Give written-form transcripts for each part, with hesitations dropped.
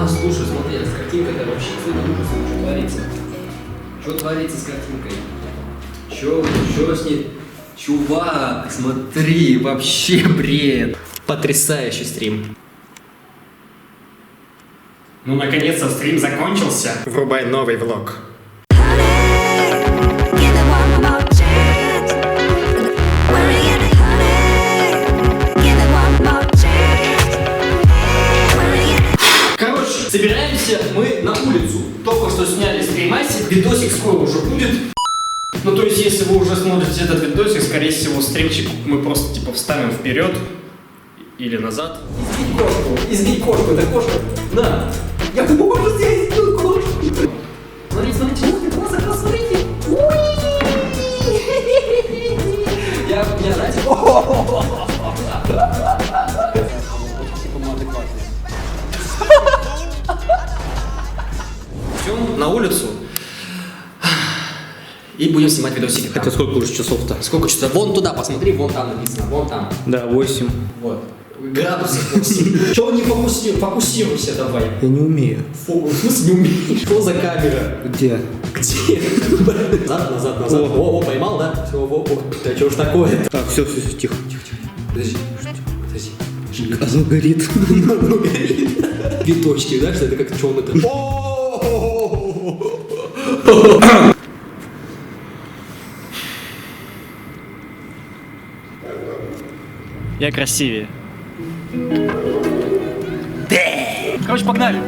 слушай, смотри, с картинкой-то вообще что творится? Что творится с картинкой? Что с ней? Чувак, смотри, вообще бред. Потрясающий стрим. Ну, наконец-то стрим закончился. Врубай новый влог. Короче, собираемся мы на улицу. Только что сняли стримасик, видосик скоро уже будет. Ну, то есть, если вы уже смотрите этот видосик, скорее всего, стримчик мы просто, типа, вставим вперед или назад. Избить кошку, это кошка. На. Я могу сделать эту кошку. Смотрите, смотрите, смотрите. Я, знаете, идем на улицу и будем снимать видосики. Хотя сколько уже часов-то? Сколько часов? Вон туда посмотри, вон там написано, вон там. Да, 8. Вот. Градусов 8. Чего не фокусируйся давай. Я не умею. В смысле не умеешь? Что за камера? Где? Где? Назад. О, поймал, да? Все, во. Да что ж такое? Так, все, тихо. Подожди. Оно горит. Оно горит. Виточки, да, что это как что он это? Я красивее. Короче, погнали.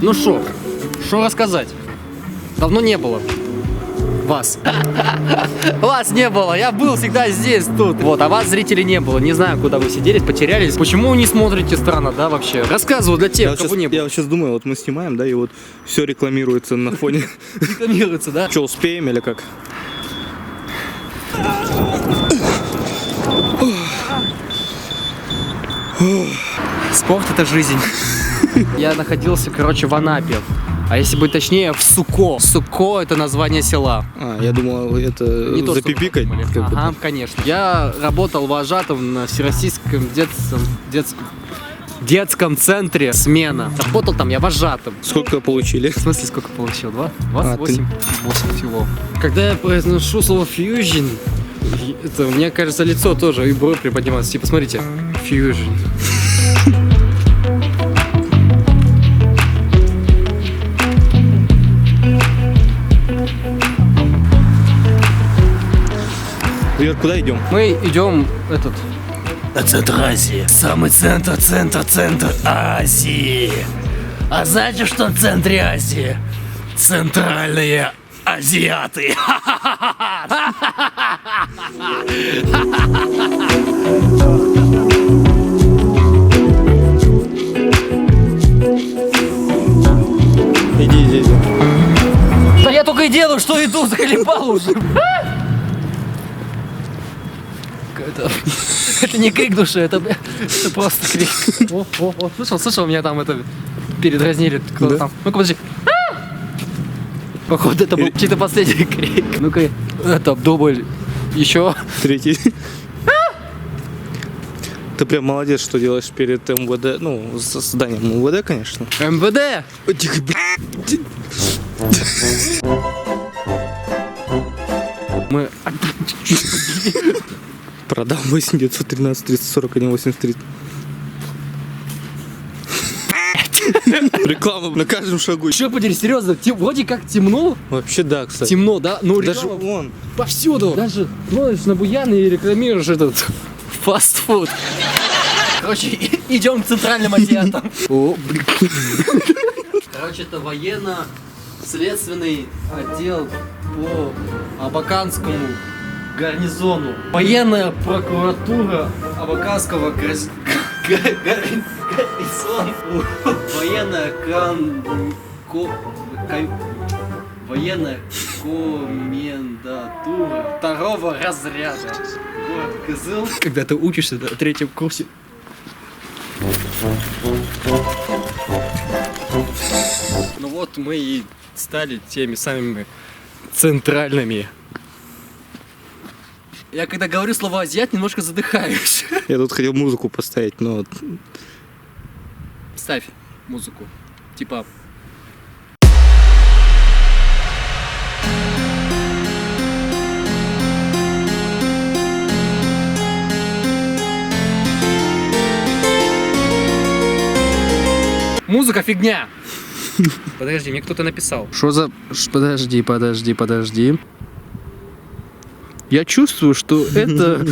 Ну что рассказать? Давно не было вас. Вас не было, я был всегда здесь, тут. Вот, а вас, зрителей, не было. Не знаю, куда вы сидели, потерялись. Почему не смотрите странно, да, вообще? Рассказываю для тех, кого не было. Я вот сейчас думаю, вот мы снимаем, да, и вот все рекламируется на фоне. Рекламируется, да? Что, успеем или как? Спорт — это жизнь. Я находился, короче, в Анапе. А если быть точнее, в Суко. Суко — это название села. Я думал, это Не то, что запипикать. вы подумали. Ага, конечно. Я работал вожатым на Всероссийском детском центре «Смена». Работал там я вожатым. Сколько получили? В смысле, сколько получил? 28? 8 всего. Когда я произношу слово «фьюжн», это, мне кажется, лицо тоже и бровь приподнимается. Типа, смотрите. «Фьюжн». Вер, куда идем? Мы идем На центр Азии. Самый центр Азии. А знаете, что в центре Азии? Центральные азиаты. Иди. Да я только и делаю, что иду, заколебал уже. Это не крик души, это просто крик. О, слышал, меня там это передразнили кто-то там. Ну-ка, подожди. Походу, это был чей-то последний крик. Ну-ка, это дубль. Еще. Третий. Ты прям молодец, что делаешь перед МВД, ну, с зданием МВД, конечно. МВД! Тихо, Мы... Продам 8 913 341 83. Реклама на каждом шагу. Че, подери, серьезно, вроде как темно. Вообще да, кстати. Темно, да? Ну, Даже реклама вон. повсюду. Даже смотришь на Буяна и рекламируешь этот фастфуд. Короче, идем к центральным азиатам. О, блин. Короче, это военно-следственный отдел по Абаканскому гарнизону. Военная прокуратура Абаканского гарнизона. Военная военная комендатура второго разряда. Город Кызыл. Когда ты учишься на 3-м курсе. Ну вот мы и стали теми самыми центральными Я когда говорю слово азиат, немножко задыхаюсь. Я тут хотел музыку поставить, но вот Ставь музыку. Типа... Музыка фигня. Подожди, мне кто-то написал. Что за... Подожди. Я чувствую, что это...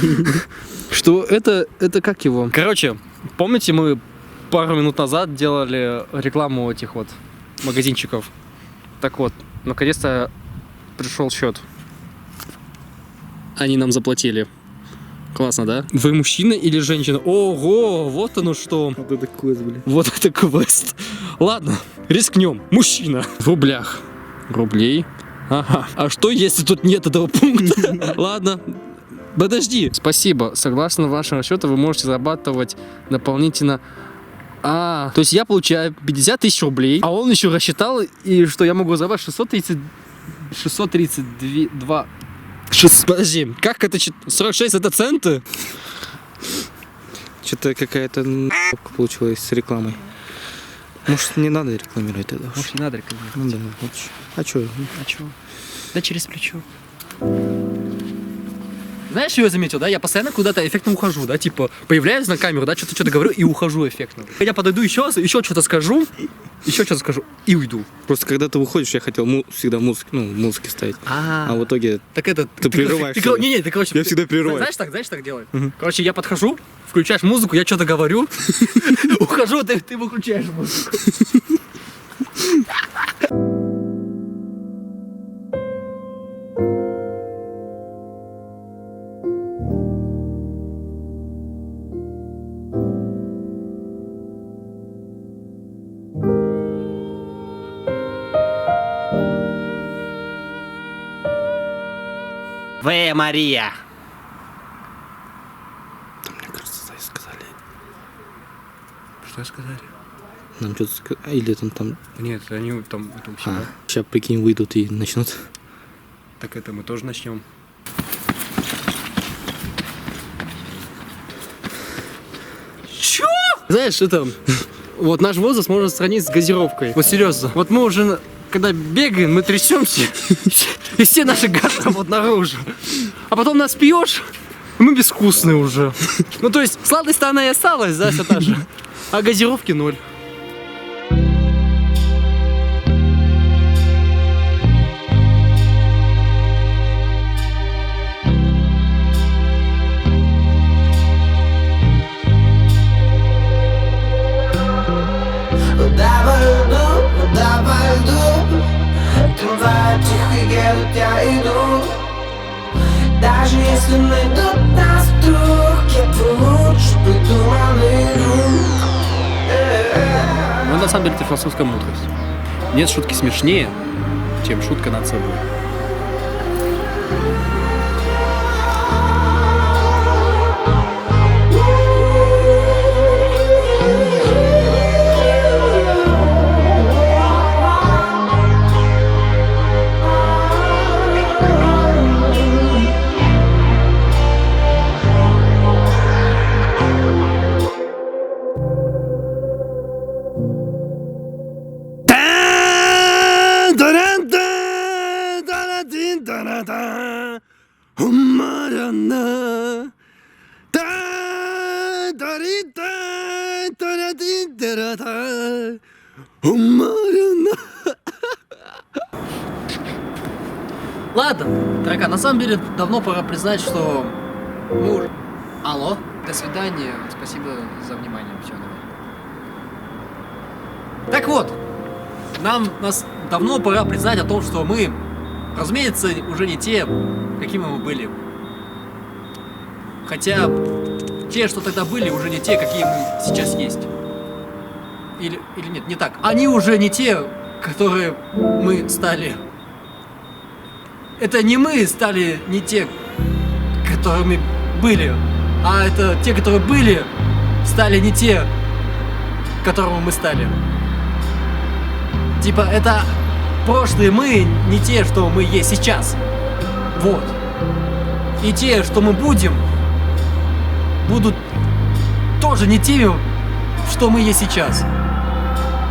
Что это как его? Короче, помните, мы пару минут назад делали рекламу этих вот магазинчиков? Так вот, наконец-то пришел счет. Они нам заплатили. Классно, да? Вы мужчина или женщина? Ого, вот оно что. вот это квест, блин. Вот это квест. Ладно, рискнем. Мужчина. В рублях. Рублей. Ага. А что, если тут нет этого пункта? Ладно. Подожди. Спасибо. Согласно вашему расчету, вы можете зарабатывать дополнительно... то есть я получаю 50 тысяч рублей, а он еще рассчитал, и что я могу зарабатывать 632... Подожди, как это? 46 это центы? Что-то какая-то получилась с рекламой. Может, не надо рекламировать это? Может, не надо рекламировать. Ну да, лучше. А чё? А чё? Да через плечо. Знаешь, что я заметил, да? Я постоянно куда-то эффектно ухожу, да? Типа, появляюсь на камеру, да, что-то говорю и ухожу эффектно. Я подойду еще что-то скажу, и уйду. Просто когда ты выходишь, я хотел всегда музыки ставить. А в итоге Так это... ты прерываешь. Ты, короче... Я всегда прерываю. Знаешь, так делай. Короче, я подхожу, включаешь музыку, я что-то говорю, ухожу, ты выключаешь музыку. Вы, Мария. Мне кажется, сказали. Что сказали? Нам что-то сказали. Или там... Нет, они там это у себя. Сейчас, прикинь, выйдут и начнут. Так это мы тоже начнем. Чё? Знаешь, это... Вот наш возраст можно сравнить с газировкой. Вот серьезно. Вот мы уже, когда бегаем, мы трясемся, и все наши газы вот наружу. А потом нас пьешь, и мы безвкусные уже. Ну то есть сладость-то она и осталась, да, все та же. А газировки ноль. Даже если найдут нас вдруг, я лучше придуманный друг. Ну, на самом деле, это философская мудрость. Нет шутки смешнее, чем шутка над собой. Ладно, дорогая, на самом деле давно пора признать, что мы уже... Алло, до свидания, спасибо за внимание, все, давай. Так вот, нас давно пора признать о том, что мы, разумеется, уже не те, какими мы были. Хотя те, что тогда были, уже не те, какие мы сейчас есть. Или нет, не так. Они уже не те, которые мы стали. Это не мы стали не те, которыми были, а это те, которые были, стали не те, которыми мы стали. Типа, это прошлые мы, не те, что мы есть сейчас. Вот. и те, что мы будем, будут тоже не теми, что мы есть сейчас.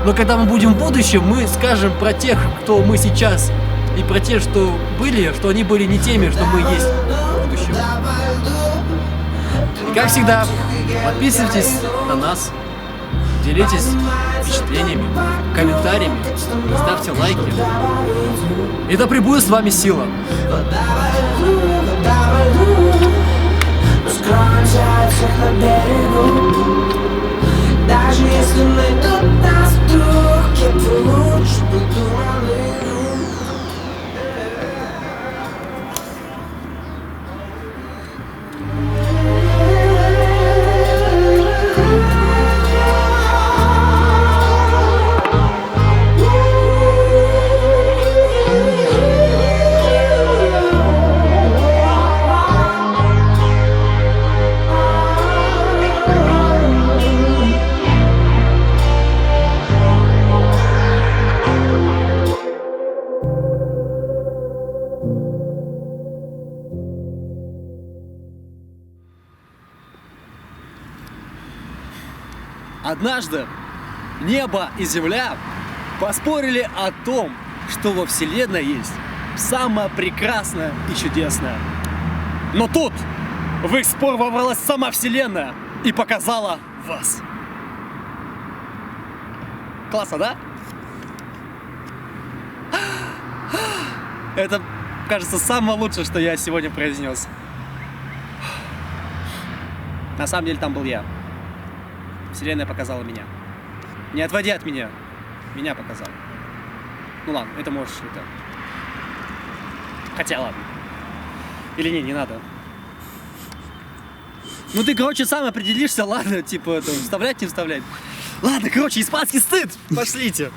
Но когда мы будем в будущем, мы скажем про тех, кто мы сейчас, и про тех, что были, что они были не теми, что мы есть в будущем. И как всегда, подписывайтесь на нас, делитесь впечатлениями, комментариями, ставьте лайки. И да пребудет с вами сила. Скроемся от всех на берегу. Даже если найдут нас вдруг, я бы лучше придумал игру. Однажды небо и земля поспорили о том, что во Вселенной есть самое прекрасное и чудесное. Но тут в их спор ворвалась сама Вселенная и показала вас. Классно, да? Это, кажется, самое лучшее, что я сегодня произнес. На самом деле там был я. Вселенная показала меня. Не отводи от меня. Меня показала. Ну ладно, это можешь это. Хотя ладно. Или не надо. Ну ты, короче, сам определишься, ладно, типа, это, вставлять, не вставлять. Ладно, короче, испанский стыд. Пошлите.